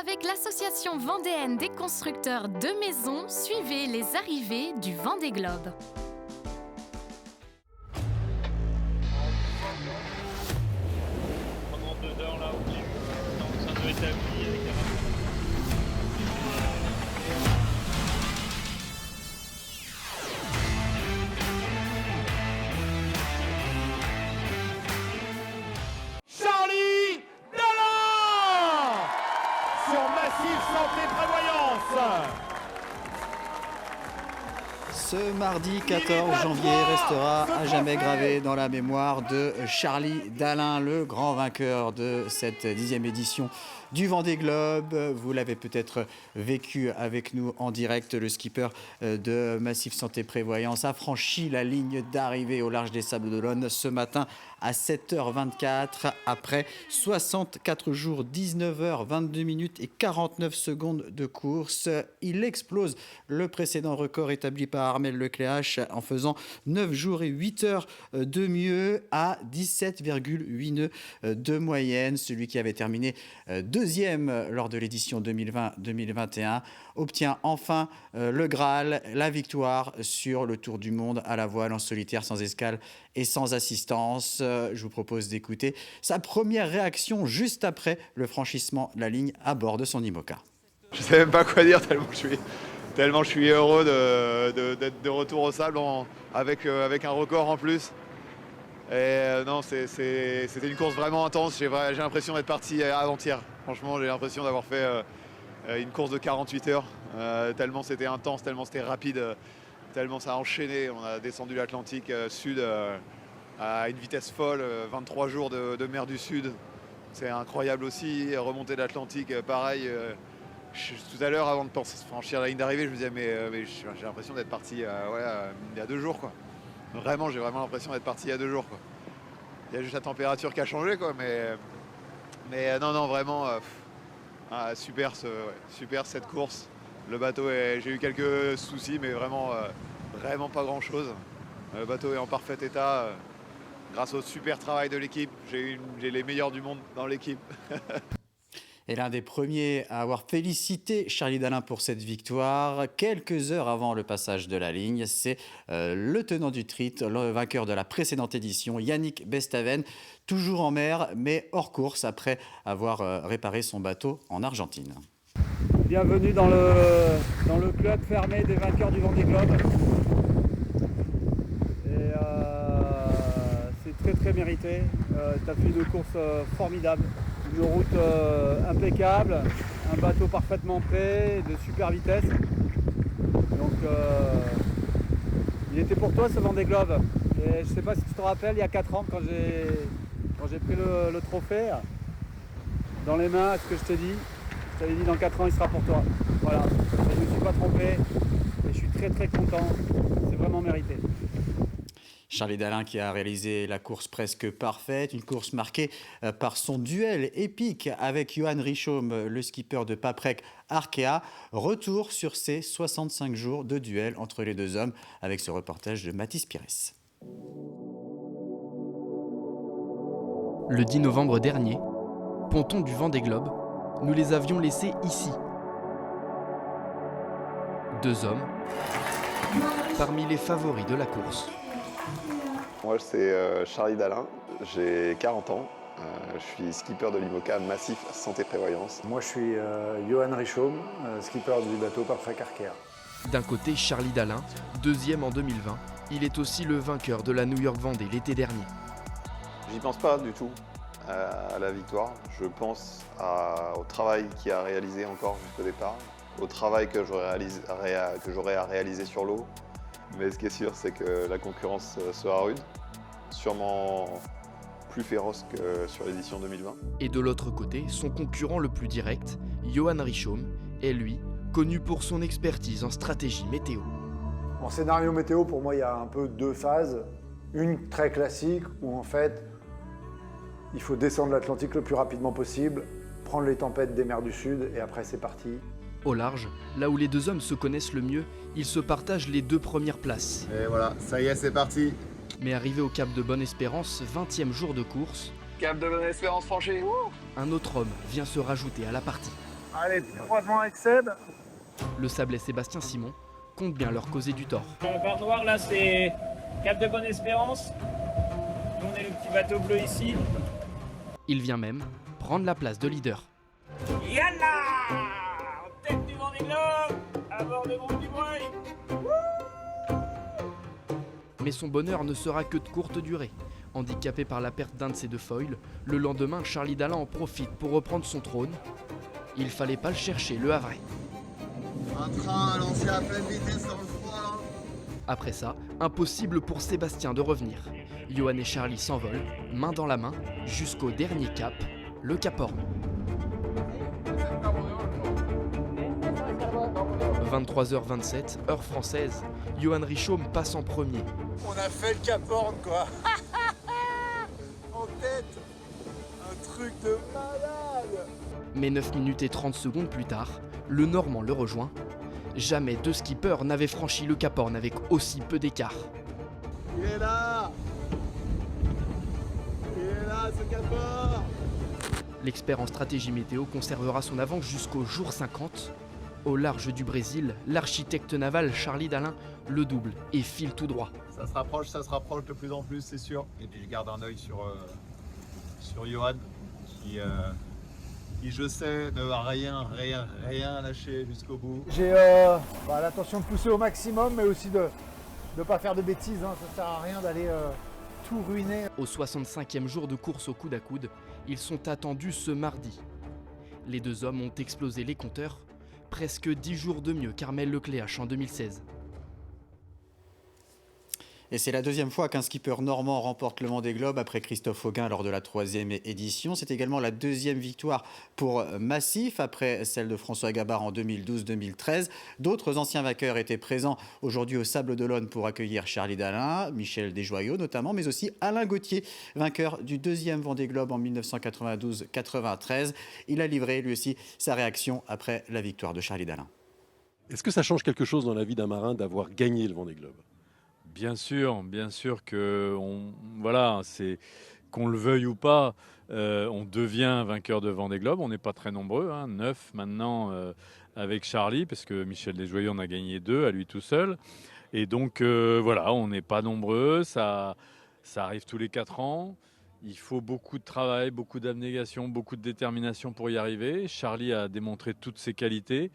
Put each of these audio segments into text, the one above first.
Avec l'association vendéenne des constructeurs de maisons, suivez les arrivées du Vendée Globe. Pendant 2 heures là, on est dans un établi avec un Charlie Dalin sur Massif Santé Prévoyance. Ce mardi 14 janvier restera à jamais gravé dans la mémoire de Charlie Dalin, le grand vainqueur de cette 10e édition du Vendée Globe. Vous l'avez peut-être vécu avec nous en direct. Le skipper de Massif Santé Prévoyance a franchi la ligne d'arrivée au large des Sables d'Olonne ce matin à 7h24 après 64 jours, 19h, 22 minutes et 49 secondes de course. Il explose le précédent record établi par Armel Lecléache en faisant 9 jours et 8 heures de mieux à 17,8 nœuds de moyenne. Celui qui avait terminé deuxième lors de l'édition 2020-2021 obtient enfin le Graal, la victoire sur le Tour du Monde à la voile en solitaire, sans escale et sans assistance. Je vous propose d'écouter sa première réaction juste après le franchissement de la ligne à bord de son IMOCA. Je ne sais même pas quoi dire tellement je suis heureux d'être de retour au sable avec un record en plus. Et non, c'était une course vraiment intense. J'ai l'impression d'être parti avant-hier. Franchement, j'ai l'impression d'avoir fait une course de 48 heures. Tellement c'était intense, tellement c'était rapide, tellement ça a enchaîné. On a descendu l'Atlantique Sud à une vitesse folle, 23 jours de mer du Sud. C'est incroyable aussi. Remonter l'Atlantique, pareil. Tout à l'heure, avant de franchir la ligne d'arrivée, je me disais mais j'ai l'impression d'être parti il y a 2 jours, quoi. Vraiment, j'ai vraiment l'impression d'être parti il y a 2 jours, quoi. Il y a juste la température qui a changé, quoi, mais non, vraiment super cette course. Le bateau, j'ai eu quelques soucis, mais vraiment pas grand-chose. Le bateau est en parfait état. Grâce au super travail de l'équipe, j'ai les meilleurs du monde dans l'équipe. Et l'un des premiers à avoir félicité Charlie Dalin pour cette victoire, quelques heures avant le passage de la ligne, c'est le tenant du titre, le vainqueur de la précédente édition, Yannick Bestaven, toujours en mer, mais hors course après avoir réparé son bateau en Argentine. Bienvenue dans le club fermé des vainqueurs du Vendée Globe. Et c'est très très mérité. Tu as fait une course formidable. Une route impeccable, un bateau parfaitement prêt, de super vitesse. Donc il était pour toi ce Vendée Globe. Et je ne sais pas si tu te rappelles, il y a 4 ans quand j'ai pris le trophée dans les mains, ce que je t'ai dit. Je t'avais dit dans 4 ans il sera pour toi. Voilà, je ne me suis pas trompé et je suis très très content. C'est vraiment mérité. Charlie Dalin qui a réalisé la course presque parfaite, une course marquée par son duel épique avec Johan Richomme, le skipper de Paprec Arkea. Retour sur ces 65 jours de duel entre les deux hommes avec ce reportage de Mathis Pires. Le 10 novembre dernier, ponton du Vendée Globe, nous les avions laissés ici. 2 hommes parmi les favoris de la course. Moi, c'est Charlie Dalin, j'ai 40 ans, je suis skipper de l'IMOCA Massif Santé Prévoyance. Moi, je suis Johan Richomme, skipper du bateau Paprec Arkea. D'un côté, Charlie Dalin, 2e en 2020, il est aussi le vainqueur de la New York Vendée l'été dernier. J'y pense pas du tout à la victoire, je pense au travail qu'il a réalisé encore jusqu'au départ, au travail que j'aurai à réaliser sur l'eau. Mais ce qui est sûr, c'est que la concurrence sera rude, sûrement plus féroce que sur l'édition 2020. Et de l'autre côté, son concurrent le plus direct, Johan Richomme, est lui, connu pour son expertise en stratégie météo. En scénario météo, pour moi, il y a un peu 2 phases. Une très classique, où en fait, il faut descendre l'Atlantique le plus rapidement possible, prendre les tempêtes des mers du Sud, et après c'est parti. Au large, là où les 2 hommes se connaissent le mieux, ils se partagent les 2 premières places. Et voilà, ça y est, c'est parti. Mais arrivé au Cap de Bonne-Espérance, 20e jour de course, Cap de Bonne-Espérance franchi. un autre homme vient se rajouter à la partie. Allez, croisement avec Seb. Le Sablé Sébastien Simon compte bien leur causer du tort. Le bar noir là c'est Cap de Bonne-Espérance. Nous on est le petit bateau bleu ici. Il vient même prendre la place de leader. Yalla en tête du Vendée Globe, à bord de Groupe du Breuil. Mais son bonheur ne sera que de courte durée. Handicapé par la perte d'un de ses deux foils, le lendemain, Charlie Dalin en profite pour reprendre son trône. Il fallait pas le chercher, le Havrais. Un train à lancer à pleine vitesse dans le froid là. Après ça, impossible pour Sébastien de revenir. Johan et Charlie s'envolent, main dans la main, jusqu'au dernier cap, le Cap Horn. 23h27, heure française, Johan Richomme passe en premier. On a fait le Cap Horn quoi. En tête. Un truc de malade. Mais 9 minutes et 30 secondes plus tard, le Normand le rejoint. Jamais deux skippers n'avaient franchi le Cap Horn avec aussi peu d'écart. Il est là. Il est là ce Cap Horn. L'expert en stratégie météo conservera son avance jusqu'au jour 50. Au large du Brésil, l'architecte naval Charlie Dalin le double et file tout droit. Ça se rapproche de plus en plus, c'est sûr. Et puis je garde un œil sur Johan, qui je sais ne va rien lâcher jusqu'au bout. J'ai l'intention de pousser au maximum, mais aussi de ne pas faire de bêtises. Hein. Ça sert à rien d'aller tout ruiner. Au 65e jour de course au coude à coude, ils sont attendus ce mardi. Les deux hommes ont explosé les compteurs. Presque 10 jours de mieux qu'Armel Lecléache en 2016. Et c'est la deuxième fois qu'un skipper normand remporte le Vendée Globe après Christophe Auguin lors de la 3e édition. C'est également la deuxième victoire pour Massif après celle de François Gabard en 2012-2013. D'autres anciens vainqueurs étaient présents aujourd'hui au Sable d'Olonne pour accueillir Charlie Dalin, Michel Desjoyaux notamment, mais aussi Alain Gauthier, vainqueur du deuxième Vendée Globe en 1992-93. Il a livré lui aussi sa réaction après la victoire de Charlie Dalin. Est-ce que ça change quelque chose dans la vie d'un marin d'avoir gagné le Vendée Globe ? Bien sûr que voilà, c'est qu'on le veuille ou pas, on devient vainqueur de Vendée Globe. On n'est pas très nombreux, 9 maintenant avec Charlie, parce que Michel Desjoyaux en a gagné 2 à lui tout seul. Et donc voilà, on n'est pas nombreux, ça arrive tous les 4 ans. Il faut beaucoup de travail, beaucoup d'abnégation, beaucoup de détermination pour y arriver. Charlie a démontré toutes ses qualités.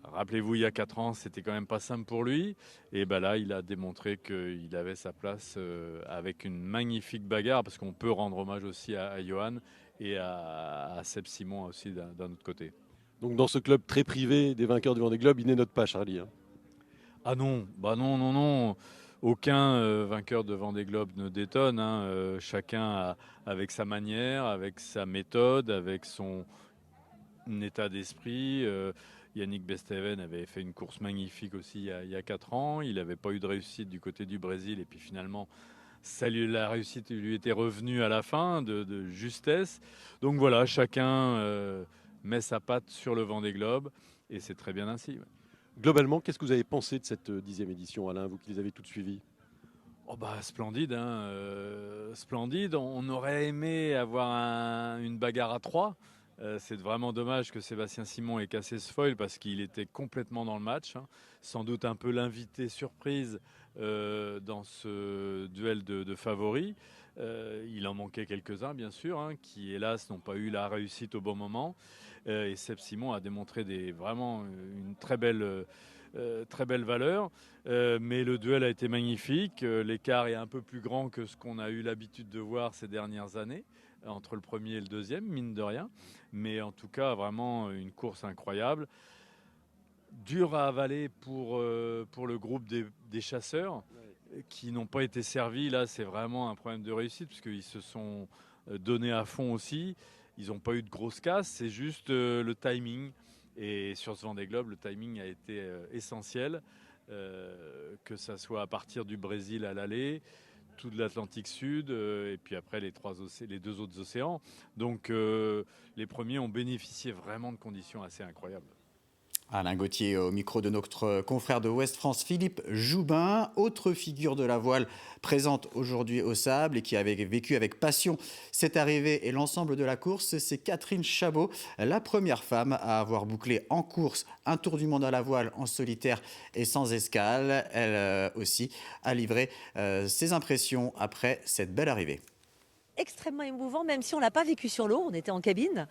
Rappelez-vous, il y a 4 ans, c'était quand même pas simple pour lui. Et ben là, il a démontré qu'il avait sa place avec une magnifique bagarre, parce qu'on peut rendre hommage aussi à Johan et à Seb Simon aussi d'un autre côté. Donc dans ce club très privé des vainqueurs du Vendée Globe, il n'énote pas Charlie. Ah non, non. Aucun vainqueur de Vendée Globe ne détonne. Chacun avec sa manière, avec sa méthode, avec son état d'esprit. Yannick Besteven avait fait une course magnifique aussi il y a 4 ans. Il n'avait pas eu de réussite du côté du Brésil. Et puis finalement, la réussite lui était revenue à la fin de justesse. Donc voilà, chacun met sa patte sur le Vendée Globe. Et c'est très bien ainsi. Ouais. Globalement, qu'est-ce que vous avez pensé de cette 10e édition, Alain, vous qui les avez toutes suivies ? Splendide. Splendide. On aurait aimé avoir une bagarre à 3. C'est vraiment dommage que Sébastien Simon ait cassé ce foil parce qu'il était complètement dans le match. Sans doute un peu l'invité surprise dans ce duel de favoris. Il en manquait quelques-uns, bien sûr, qui, hélas, n'ont pas eu la réussite au bon moment. Et Seb Simon a démontré vraiment une très belle valeur. Mais le duel a été magnifique. L'écart est un peu plus grand que ce qu'on a eu l'habitude de voir ces dernières années, entre le premier et le deuxième, mine de rien. Mais en tout cas, vraiment une course incroyable. Dur à avaler pour le groupe des chasseurs qui n'ont pas été servis. Là, c'est vraiment un problème de réussite puisqu'ils se sont donnés à fond aussi. Ils n'ont pas eu de grosses casses, c'est juste le timing. Et sur ce Vendée Globe, le timing a été essentiel, que ça soit à partir du Brésil à l'aller, tout de l'Atlantique Sud, et puis après les 2 autres océans. Donc les premiers ont bénéficié vraiment de conditions assez incroyables. Alain Gauthier au micro de notre confrère de Ouest France, Philippe Joubin, autre figure de la voile présente aujourd'hui au Sable et qui avait vécu avec passion cette arrivée et l'ensemble de la course, c'est Catherine Chabot, la première femme à avoir bouclé en course un tour du monde à la voile en solitaire et sans escale. Elle aussi a livré ses impressions après cette belle arrivée. Extrêmement émouvant, même si on ne l'a pas vécu sur l'eau, on était en cabine.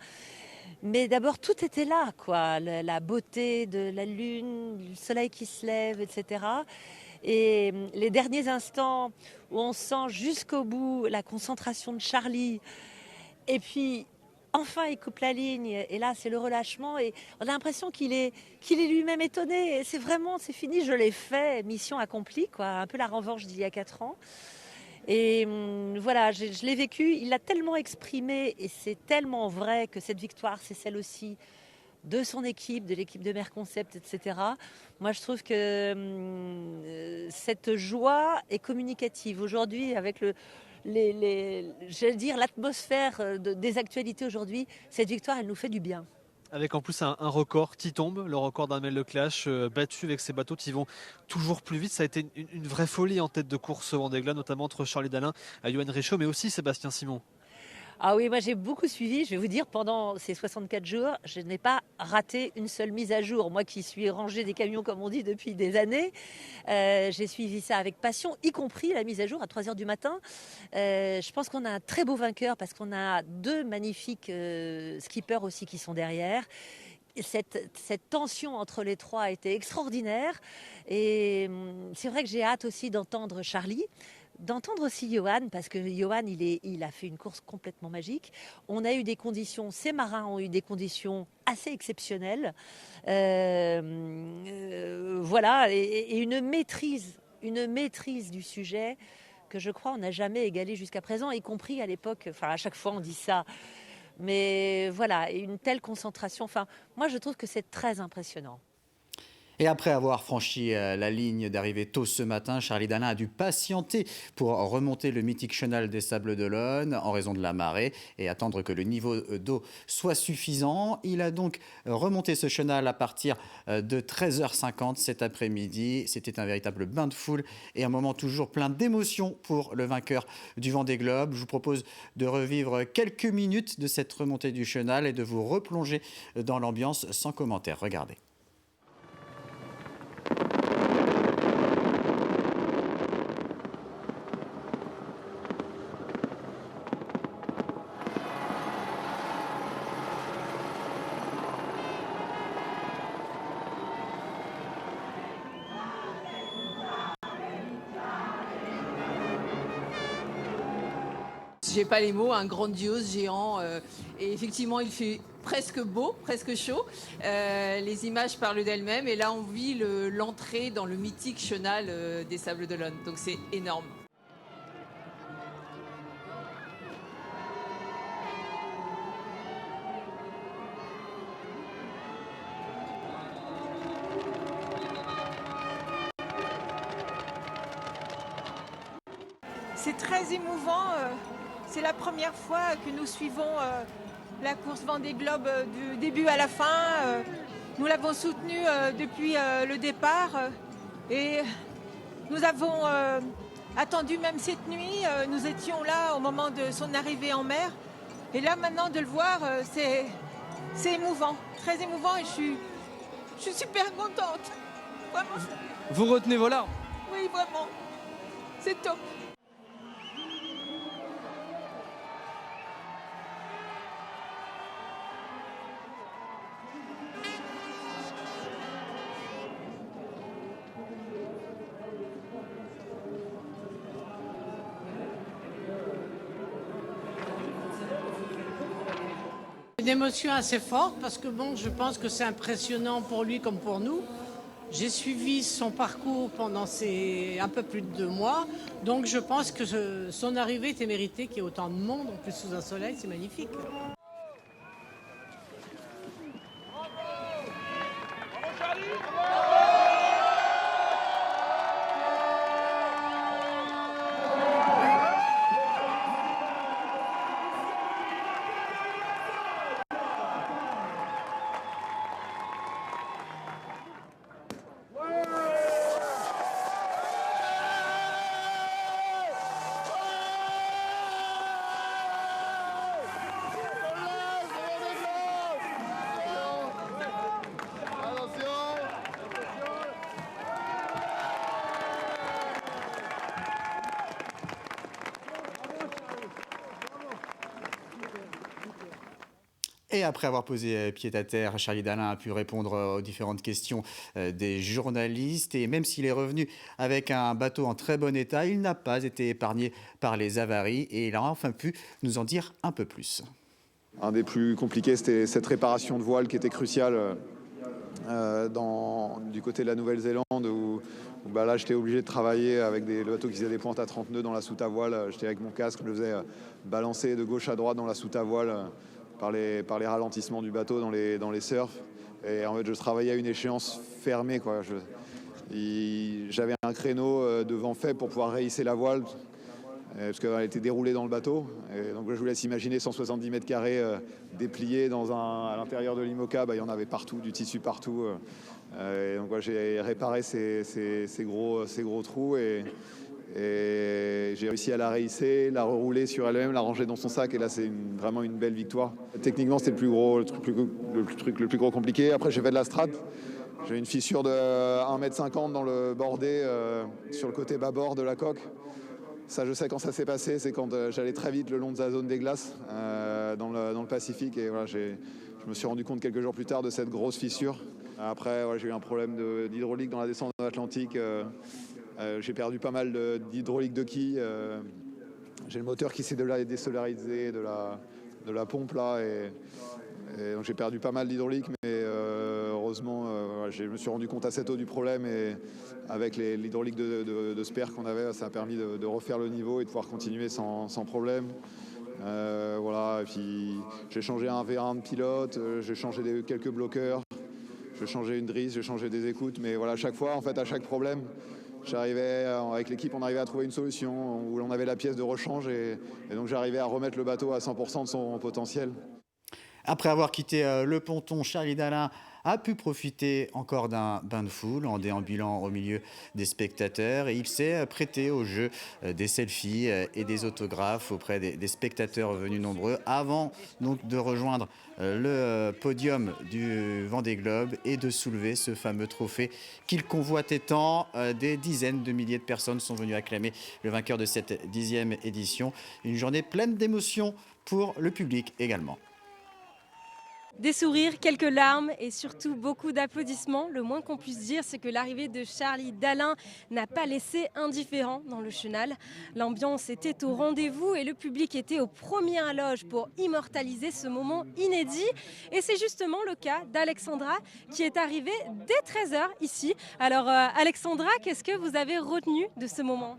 Mais d'abord, tout était là, quoi. La beauté de la lune, le soleil qui se lève, etc. Et les derniers instants où on sent jusqu'au bout la concentration de Charlie. Et puis, enfin, il coupe la ligne. Et là, c'est le relâchement. Et on a l'impression qu'il est lui-même étonné. Et c'est fini, je l'ai fait, mission accomplie, quoi. Un peu la revanche d'il y a 4 ans. Et voilà, je l'ai vécu, il l'a tellement exprimé et c'est tellement vrai que cette victoire, c'est celle aussi de son équipe, de l'équipe de Merconcept, etc. Moi, je trouve que cette joie est communicative. Aujourd'hui, avec l'atmosphère des actualités aujourd'hui, cette victoire, elle nous fait du bien. Avec en plus un record qui tombe, le record d'Armel Lecléache, battu avec ses bateaux qui vont toujours plus vite. Ça a été une vraie folie en tête de course au Vendée Globe, notamment entre Charlie Dalin et Yoann Richaud, mais aussi Sébastien Simon. Ah oui, moi j'ai beaucoup suivi. Je vais vous dire, pendant ces 64 jours, je n'ai pas raté une seule mise à jour. Moi qui suis rangée des camions, comme on dit, depuis des années, j'ai suivi ça avec passion, y compris la mise à jour à 3h du matin. Je pense qu'on a un très beau vainqueur parce qu'on a 2 magnifiques skippers aussi qui sont derrière. Cette tension entre les 3 a été extraordinaire. Et c'est vrai que j'ai hâte aussi d'entendre Charlie. D'entendre aussi Yoann, parce que Yoann, il a fait une course complètement magique. On a eu des conditions, ces marins ont eu des conditions assez exceptionnelles. Voilà, et une maîtrise du sujet que je crois on n'a jamais égalé jusqu'à présent, y compris à l'époque, enfin à chaque fois on dit ça, mais voilà, une telle concentration, enfin moi je trouve que c'est très impressionnant. Et après avoir franchi la ligne d'arrivée tôt ce matin, Charlie Dalin a dû patienter pour remonter le mythique chenal des Sables d'Olonne en raison de la marée et attendre que le niveau d'eau soit suffisant. Il a donc remonté ce chenal à partir de 13h50 cet après-midi. C'était un véritable bain de foule et un moment toujours plein d'émotions pour le vainqueur du Vendée Globe. Je vous propose de revivre quelques minutes de cette remontée du chenal et de vous replonger dans l'ambiance sans commentaire. Regardez. J'ai pas les mots, un grandiose, géant. Et effectivement, il fait presque beau, presque chaud. Les images parlent d'elles-mêmes. Et là, on vit l'entrée dans le mythique chenal des Sables d'Olonne. Donc c'est énorme. C'est très émouvant. C'est la première fois que nous suivons la course Vendée Globe du début à la fin. Nous l'avons soutenue depuis le départ et nous avons attendu même cette nuit. Nous étions là au moment de son arrivée en mer. Et là maintenant de le voir, c'est émouvant, très émouvant et je suis super contente. Vraiment. Vous retenez vos larmes? Oui, vraiment. C'est top. Une émotion assez forte parce que bon, je pense que c'est impressionnant pour lui comme pour nous. J'ai suivi son parcours pendant un peu plus de 2 mois, donc je pense que son arrivée était méritée, qu'il y ait autant de monde, en plus sous un soleil, c'est magnifique. Et après avoir posé pied à terre, Charlie Dalin a pu répondre aux différentes questions des journalistes. Et même s'il est revenu avec un bateau en très bon état, il n'a pas été épargné par les avaries. Et il a enfin pu nous en dire un peu plus. Un des plus compliqués, c'était cette réparation de voile qui était cruciale du côté de la Nouvelle-Zélande où là j'étais obligé de travailler avec le bateau qui faisait des pointes à 30 nœuds dans la soute à voile. J'étais avec mon casque, je le faisais balancer de gauche à droite dans la soute à voile par les ralentissements du bateau dans les surfs. Et en fait je travaillais à une échéance fermée, quoi. J'avais un créneau de vent faible pour pouvoir rehisser la voile parce qu'elle était déroulée dans le bateau. Et donc je vous laisse imaginer 170 mètres carrés dépliés à l'intérieur de l'IMOCA. Il y en avait partout, du tissu partout. Et donc j'ai réparé ces gros trous et j'ai réussi à la rehisser, la rerouler sur elle-même, la ranger dans son sac. Et là, c'est vraiment une belle victoire. Techniquement, c'était le plus gros compliqué. Après, j'ai fait de la strat. J'ai une fissure de 1,50 m dans le bordé sur le côté bâbord de la coque. Ça, je sais quand ça s'est passé, c'est quand j'allais très vite le long de la zone des glaces dans le Pacifique. Et voilà, je me suis rendu compte quelques jours plus tard de cette grosse fissure. Après, j'ai eu un problème d'hydraulique dans la descente de l'Atlantique. J'ai perdu pas mal d'hydraulique de quille. J'ai le moteur qui s'est désolarisé de la pompe là. Et donc j'ai perdu pas mal d'hydraulique, mais heureusement, je me suis rendu compte assez tôt du problème et avec l'hydraulique de spare qu'on avait, ça a permis de refaire le niveau et de pouvoir continuer sans problème. Voilà. Et puis j'ai changé un V1 de pilote, j'ai changé quelques bloqueurs, j'ai changé une drisse, j'ai changé des écoutes, mais voilà, à chaque fois, en fait, à chaque problème, avec l'équipe, on arrivait à trouver une solution où on avait la pièce de rechange et donc j'arrivais à remettre le bateau à 100% de son potentiel. Après avoir quitté le ponton, Charlie Dalin a pu profiter encore d'un bain de foule en déambulant au milieu des spectateurs et il s'est prêté au jeu des selfies et des autographes auprès des spectateurs venus nombreux avant donc de rejoindre le podium du Vendée Globe et de soulever ce fameux trophée qu'il convoitait tant. Des dizaines de milliers de personnes sont venues acclamer le vainqueur de cette 10e édition. Une journée pleine d'émotions pour le public également. Des sourires, quelques larmes et surtout beaucoup d'applaudissements. Le moins qu'on puisse dire, c'est que l'arrivée de Charlie Dalin n'a pas laissé indifférent dans le chenal. L'ambiance était au rendez-vous et le public était aux premières loges pour immortaliser ce moment inédit. Et c'est justement le cas d'Alexandra qui est arrivée dès 13h ici. Alors Alexandra, qu'est-ce que vous avez retenu de ce moment ?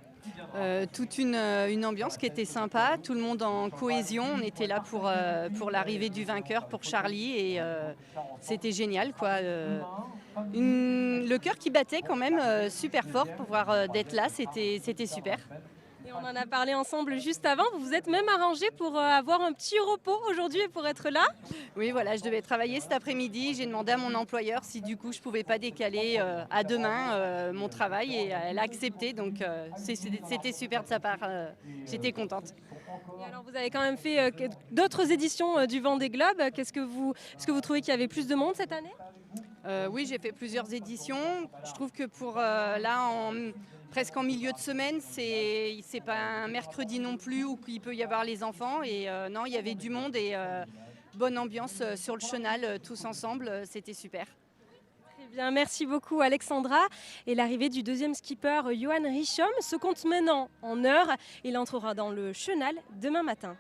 Toute une ambiance qui était sympa, tout le monde en cohésion. On était là pour l'arrivée du vainqueur, pour Charlie, et c'était génial, quoi. Le cœur qui battait quand même super fort pour pouvoir d'être là, c'était super. Et on en a parlé ensemble juste avant, vous vous êtes même arrangé pour avoir un petit repos aujourd'hui et pour être là ? Oui, voilà, je devais travailler cet après-midi, j'ai demandé à mon employeur si du coup je pouvais pas décaler à demain mon travail et elle a accepté, donc c'était super de sa part, j'étais contente. Et alors vous avez quand même fait d'autres éditions du Vendée Globe, est-ce que vous trouvez qu'il y avait plus de monde cette année ? Oui, j'ai fait plusieurs éditions, je trouve que pour presque en milieu de semaine, c'est pas un mercredi non plus où il peut y avoir les enfants. Et non, il y avait du monde et bonne ambiance sur le chenal, tous ensemble, c'était super. Très bien, merci beaucoup Alexandra. Et l'arrivée du deuxième skipper, Johan Richomme, se compte maintenant en heures. Il entrera dans le chenal demain matin.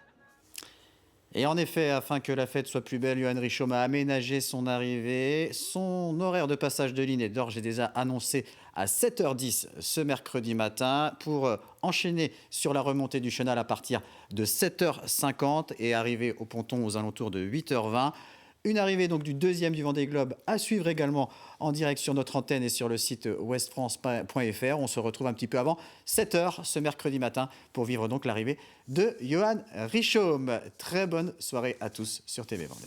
Et en effet, afin que la fête soit plus belle, Johan Richomme a aménagé son arrivée. Son horaire de passage de ligne est d'ores et déjà annoncé à 7h10 ce mercredi matin pour enchaîner sur la remontée du chenal à partir de 7h50 et arriver au ponton aux alentours de 8h20. Une arrivée donc du deuxième du Vendée Globe à suivre également en direct sur notre antenne et sur le site westfrance.fr. On se retrouve un petit peu avant 7h ce mercredi matin pour vivre donc l'arrivée de Johan Richomme. Très bonne soirée à tous sur TV Vendée.